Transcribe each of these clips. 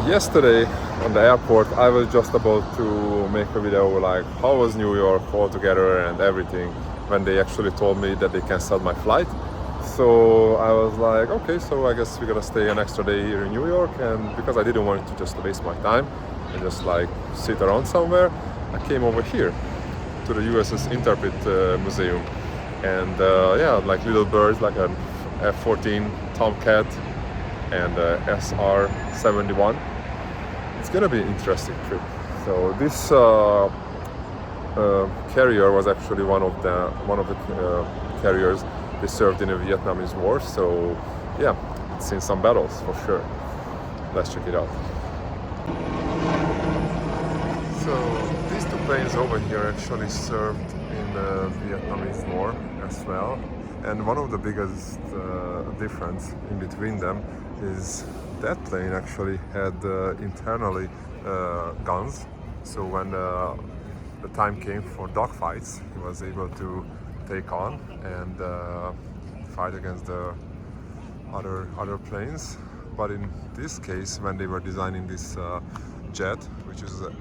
Yesterday on the airport, I was just about to make a video like how was New York altogether and everything when they actually told me that they canceled my flight. So I was like, okay, so I guess we're gonna stay an extra day here in New York, and because I didn't want to just waste my time and just like sit around somewhere, I came over here to the USS Intrepid museum, and yeah, like little birds like an F-14 Tomcat and SR-71. It's gonna be an interesting trip. So this carrier was actually one of the carriers they served in the Vietnamese War. So yeah, it's seen some battles for sure. Let's check it out. So these two planes over here actually served in the Vietnamese War as well. And one of the biggest difference in between them is that plane actually had internally guns. So when the time came for dogfights, he was able to take on and fight against the other planes. But in this case, when they were designing this jet, which is a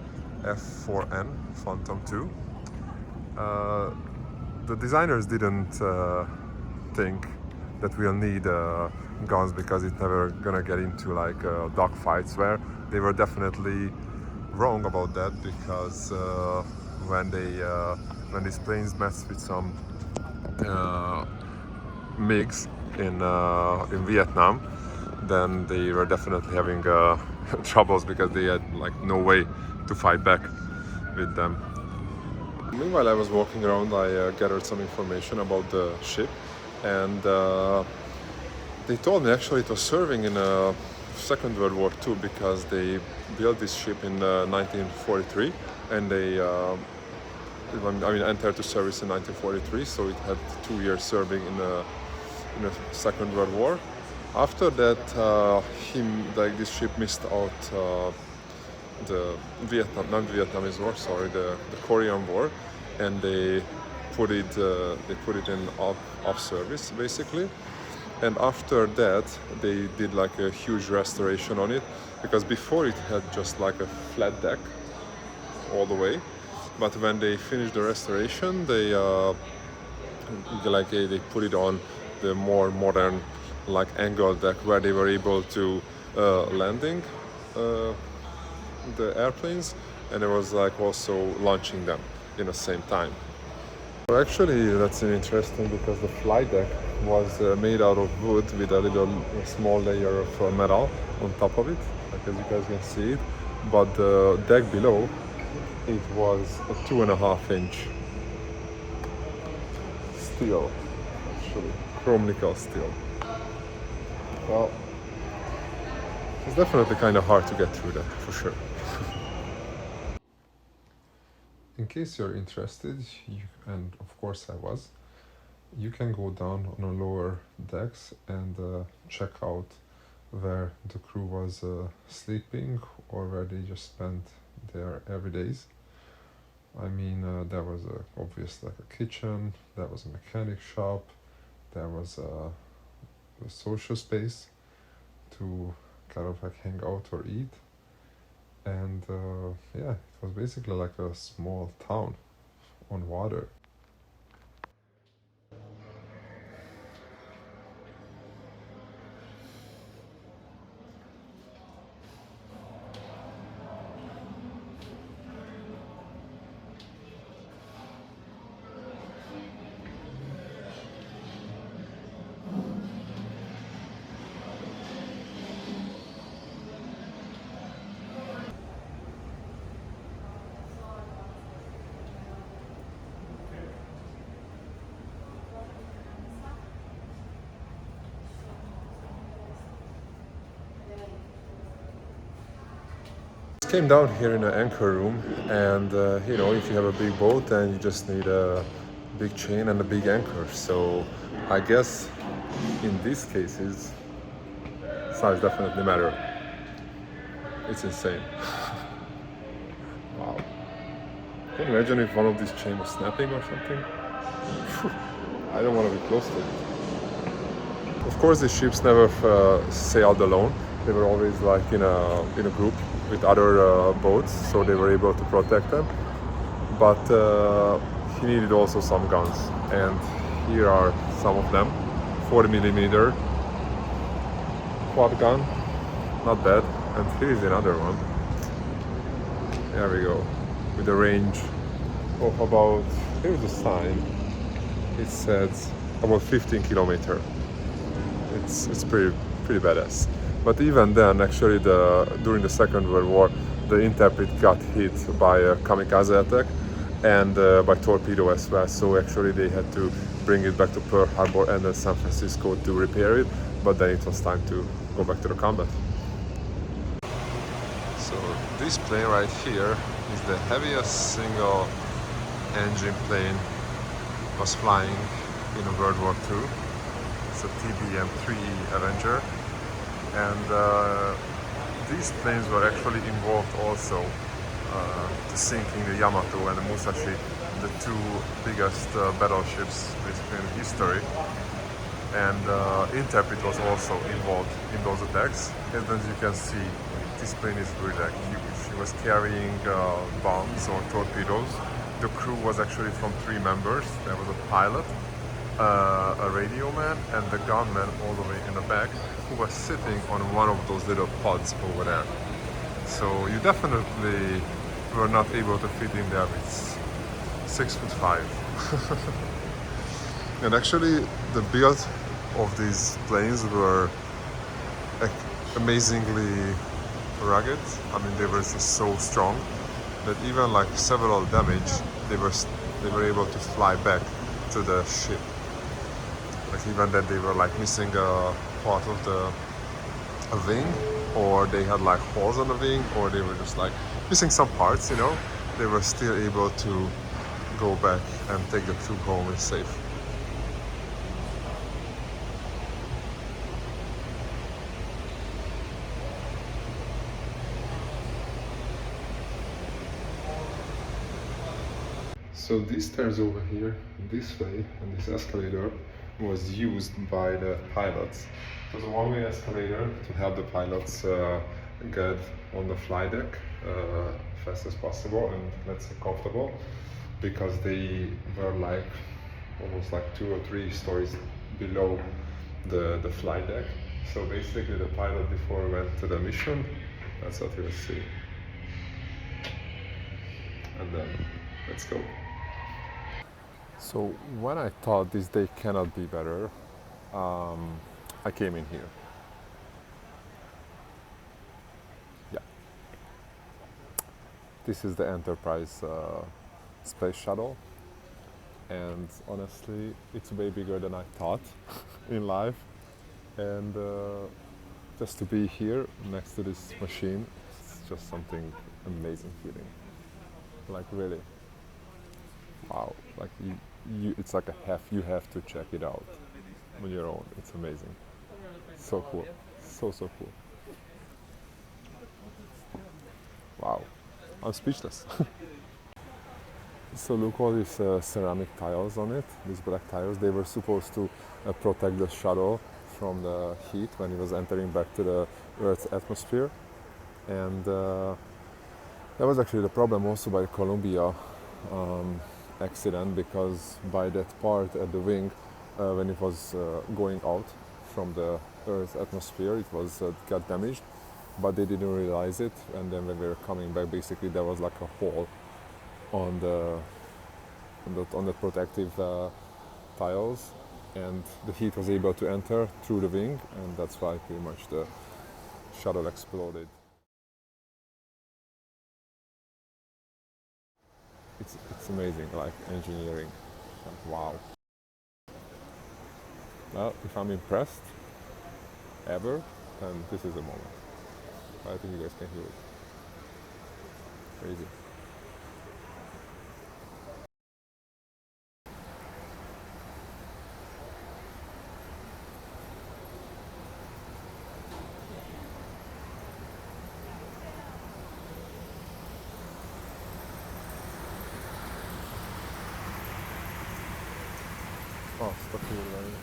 F4N Phantom 2, the designers didn't think that we'll need guns because it's never gonna get into like dogfights, where they were definitely wrong about that, because when these planes messed with some MiGs in Vietnam, then they were definitely having troubles because they had like no way to fight back with them. Meanwhile, I was walking around, I gathered some information about the ship, and they told me actually it was serving in Second World War II, because they built this ship in 1943, and they entered to service in 1943, so it had 2 years serving in the Second World War. After that, this ship missed out the Vietnamese War, the Korean War, and they put it in off service basically. And after that, they did like a huge restoration on it, because before it had just like a flat deck all the way. But when they finished the restoration, they put it on the more modern like angled deck, where they were able to landing the airplanes, and it was like also launching them in the same time. So actually that's interesting, because the flight deck was made out of wood with a small layer of metal on top of it, like as you guys can see it. But the deck below, it was a 2.5-inch steel, actually chrome nickel steel. Well, it's definitely kind of hard to get through that, for sure. In case you're interested, and of course I was, you can go down on the lower decks and check out where the crew was sleeping, or where they just spent their everydays. I mean, there was obviously like a kitchen, there was a mechanic shop, there was a social space to kind of like hang out or eat. And yeah, it was basically like a small town on water. Came down here in an anchor room, and you know, if you have a big boat, then you just need a big chain and a big anchor. So I guess in these cases, size definitely matter. It's insane. Wow. Can you imagine if one of these chains was snapping or something? I don't want to be close to it. Of course, these ships never sailed alone. They were always like in a group with other boats, so they were able to protect them. But he needed also some guns, and here are some of them. 40 millimeter quad gun, not bad. And here is another one. There we go, with a range of about, here's a sign. It says about 15 kilometer. It's pretty badass. But even then, actually, during the Second World War, the Intrepid got hit by a kamikaze attack and by torpedo as well. So actually, they had to bring it back to Pearl Harbor and then San Francisco to repair it. But then it was time to go back to the combat. So this plane right here is the heaviest single engine plane was flying in World War II. It's a TBM-3 Avenger, and these planes were actually involved also to sinking the Yamato and the Musashi, the two biggest battleships basically in history. And Intrepid was also involved in those attacks. And as you can see, this plane is really like huge. It was carrying bombs or torpedoes. The crew was actually from 3 members. There was a pilot, a radio man, and the gunman all the way in the back, who was sitting on one of those little pods over there. So you definitely were not able to fit in there. It's 6'5". And actually, the build of these planes were amazingly rugged. I mean, they were just so strong that even like several damage, they were able to fly back to the ship. Like even that they were like missing a part of the wing, or they had like holes on the wing, or they were just like missing some parts, you know, they were still able to go back and take the crew home and safe. So these stairs over here, this way, and this escalator was used by the pilots. It was a one-way escalator to help the pilots get on the flight deck fast as possible and let's say comfortable, because they were like almost like 2 or 3 stories below the flight deck. So basically the pilot, before he went to the mission, that's what he was seeing. And then let's go. So when I thought this day cannot be better, I came in here. Yeah. This is the Enterprise space shuttle, and honestly, it's way bigger than I thought in life. And just to be here next to this machine, it's just something amazing feeling. Like really. Wow, like it's like you have to check it out on your own. It's amazing. So cool. So cool. Wow, I'm speechless. So look, all these ceramic tiles on it, these black tiles, they were supposed to protect the shuttle from the heat when it was entering back to the Earth's atmosphere. And that was actually the problem also by Columbia accident, because by that part at the wing, when it was going out from the Earth's atmosphere, it was got damaged, but they didn't realize it. And then when we were coming back, basically there was like a hole on the protective tiles, and the heat was able to enter through the wing, and that's why pretty much the shuttle exploded. It's amazing, like engineering. Like, wow. Well, if I'm impressed ever, then this is the moment. I think you guys can hear it. Crazy. Oh, stuck here, right?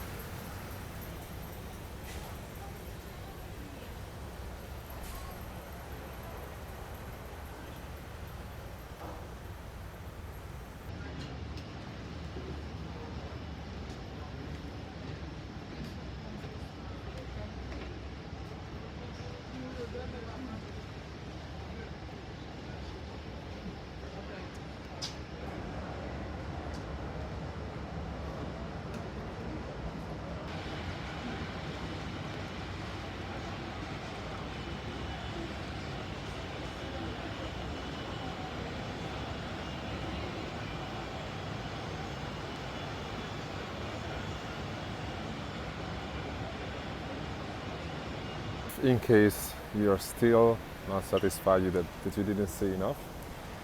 in case you're still not satisfied that you didn't see enough,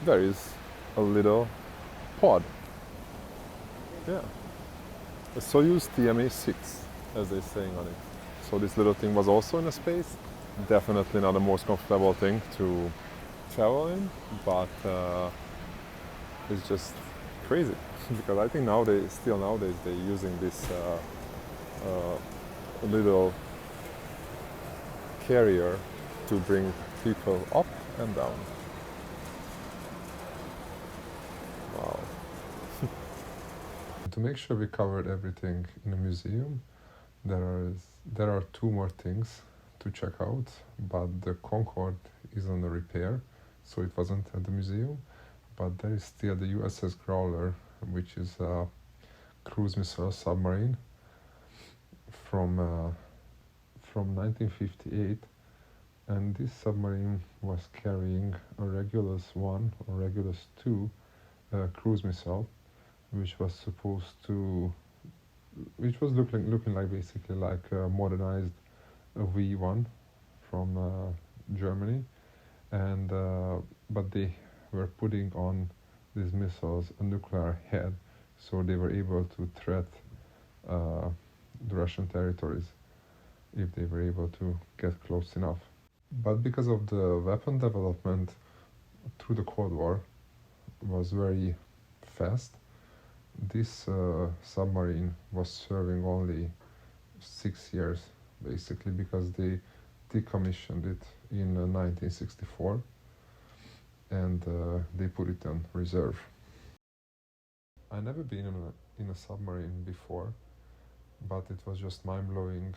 there is a little pod. Yeah, a Soyuz TMA-6, as they're saying on it. So this little thing was also in a space. Definitely not the most comfortable thing to travel in, but it's just crazy because I think nowadays they're using this little carrier to bring people up and down. Wow. To make sure we covered everything in the museum, there are two more things to check out, but the Concorde is on the repair, so it wasn't at the museum. But there is still the USS Growler, which is a cruise missile submarine from 1958, and this submarine was carrying a Regulus 1 or Regulus 2 cruise missile, which was looking like basically like a modernized V1 from Germany, and but they were putting on these missiles a nuclear head, so they were able to threat the Russian territories if they were able to get close enough. But because of the weapon development through the Cold War was very fast, this submarine was serving only 6 years, basically, because they decommissioned it in 1964 and they put it on reserve. I never been in a submarine before, but it was just mind-blowing.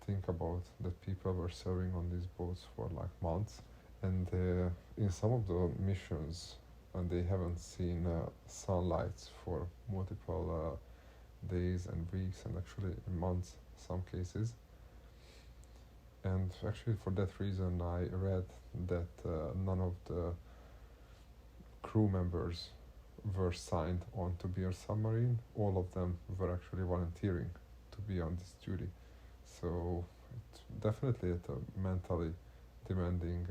Think about that people were serving on these boats for like months, and in some of the missions, and they haven't seen sunlight for multiple days and weeks, and actually months, some cases. And actually, for that reason, I read that none of the crew members were signed on to be a submarine. All of them were actually volunteering to be on this duty. So it's definitely a mentally demanding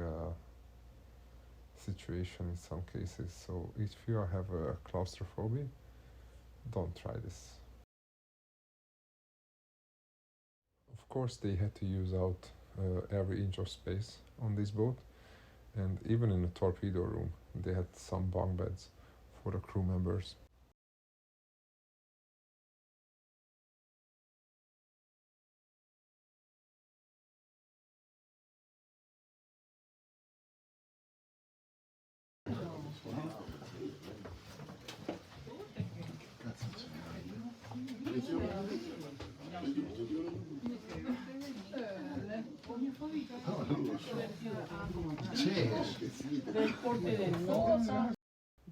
situation in some cases. So if you have a claustrophobia, don't try this. Of course, they had to use out every inch of space on this boat, and even in the torpedo room, they had some bunk beds for the crew members.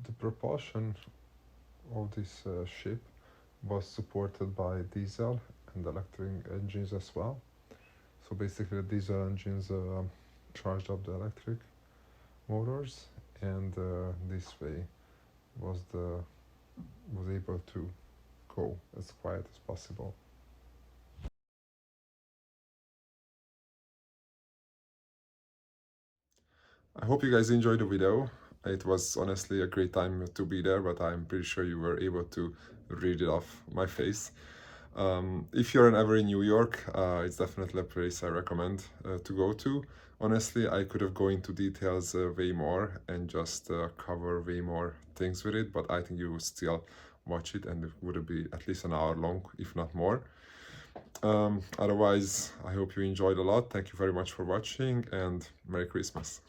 The propulsion of this ship was supported by diesel and electric engines as well. So basically, the diesel engines charged up the electric motors, and this way was able to go as quiet as possible. I hope you guys enjoyed the video. It was honestly a great time to be there, but I'm pretty sure you were able to read it off my face. If you're ever in New York, it's definitely a place I recommend to go to. Honestly, I could have gone into details way more and just cover way more things with it, but I think you would still watch it and it would be at least an hour long, if not more. Otherwise, I hope you enjoyed a lot. Thank you very much for watching and Merry Christmas.